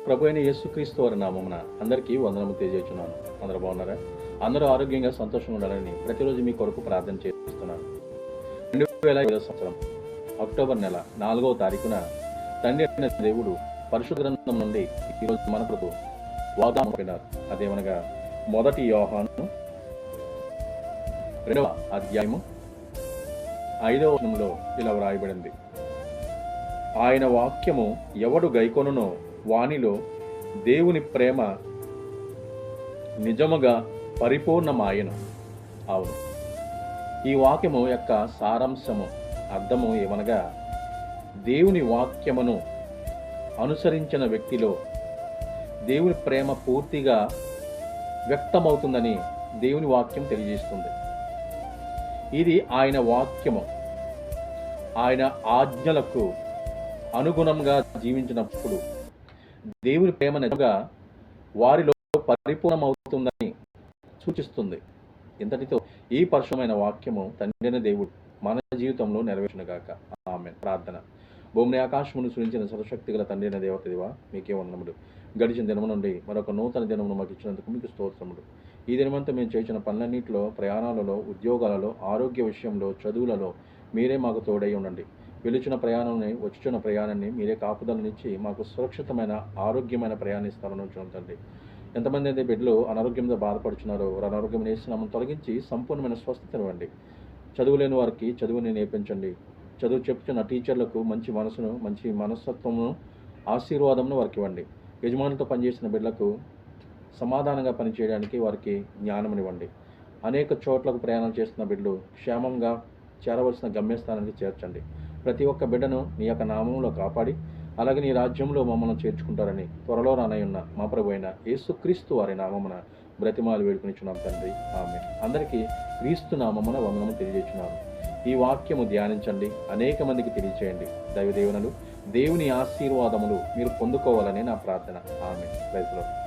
ప్రభు అయిన యేసుక్రీస్తు వారి నామమున అందరికీ వందనము తెలియజేస్తున్నాను. అందరూ బాగున్నారా? అందరూ ఆరోగ్యంగా సంతోషంగా ఉండాలని ప్రతిరోజు మీ కొరకు ప్రార్థన చేస్తున్నాను. 2020 సంవత్సరం అక్టోబర్ నెల 4వ తారీఖున తండ్రి అయిన దేవుడు పరిశుద్ధ గ్రంథం నుండి ఈరోజు మన కొరకు వాగ్దానం పంపినారు. అదేమనగా 1 యోహాను 2వ అధ్యాయము 5వ వచనంలో ఇలా వ్రాయబడింది, ఆయన వాక్యము ఎవడు గైకొనునో వానిలో దేవుని ప్రేమ నిజముగా పరిపూర్ణమాయను. అవును, ఈ వాక్యము యొక్క సారాంశము అర్థము ఏమనగా, దేవుని వాక్యమును అనుసరించిన వ్యక్తిలో దేవుని ప్రేమ పూర్తిగా వ్యక్తమవుతుందని దేవుని వాక్యం తెలియజేస్తుంది. ఇది ఆయన వాక్యము, ఆయన ఆజ్ఞలకు అనుగుణంగా జీవించినప్పుడు దేవుని ప్రేమ నిజంగా వారిలో పరిపూర్ణమవుతుందని సూచిస్తుంది. ఇంతటితో ఈ పరిశుద్ధమైన వాక్యము తండ్రి దేవుడు మన జీవితంలో నెరవేర్చునుగాక. ఆమేన్. ప్రార్థన. భూమిని ఆకాశమును సృజించిన సర్వశక్తి గల తండ్రి అయిన దేవతదివా, మీకే వందనములు. గడిచిన దినము నుండి మరొక నూతన దినమును మాకు ఇచ్చినందుకు మీకు స్తోత్రములు. ఈ దినమంతా మేము చేసిన పనులన్నింటిలో, ప్రయాణాలలో, ఉద్యోగాలలో, ఆరోగ్య విషయంలో, చదువులలో మీరే మాకు తోడై ఉండండి. పిలిచిన ప్రయాణాన్ని, వచ్చుచున్న ప్రయాణాన్ని మీరే కాపుదలనిచ్చి మాకు సురక్షితమైన ఆరోగ్యమైన ప్రయాణిస్తారని ఉంచండి. ఎంతమంది అయితే బిడ్డలు అనారోగ్యంతో బాధపడుచున్నారో వారు అనారోగ్యం నేస్తున్నామని తొలగించి సంపూర్ణమైన స్వస్థతనివ్వండి. చదువులేని వారికి చదువుని నేర్పించండి. చదువు చెప్తున్న టీచర్లకు మంచి మనసును, మంచి మనస్తత్వమును, ఆశీర్వాదమును వారికి ఇవ్వండి. యజమానులతో పనిచేసిన బిడ్డలకు సమాధానంగా పనిచేయడానికి వారికి జ్ఞానమునివ్వండి. అనేక చోట్లకు ప్రయాణం చేస్తున్న బిడ్డలు క్షేమంగా చేరవలసిన గమ్యస్థానానికి చేర్చండి. ప్రతి ఒక్క బిడ్డను నీ యొక్క నామంలో కాపాడి అలాగే నీ రాజ్యంలో మమ్మల్ని చేర్చుకుంటారని త్వరలో రానయ్యున్న మా ప్రభు అయిన యేసుక్రీస్తు వారి నామమున బ్రతిమాలు వేడుకునిచున్నాం తండ్రి. ఆమేన్. అందరికీ క్రీస్తు నామమున వందనము తెలియజేస్తున్నాను. ఈ వాక్యము ధ్యానించండి, అనేక మందికి తెలియచేయండి. దైవదేవునులు దేవుని ఆశీర్వాదములు మీరు పొందుకోవాలని నా ప్రార్థన. ఆమేన్. Praise lord.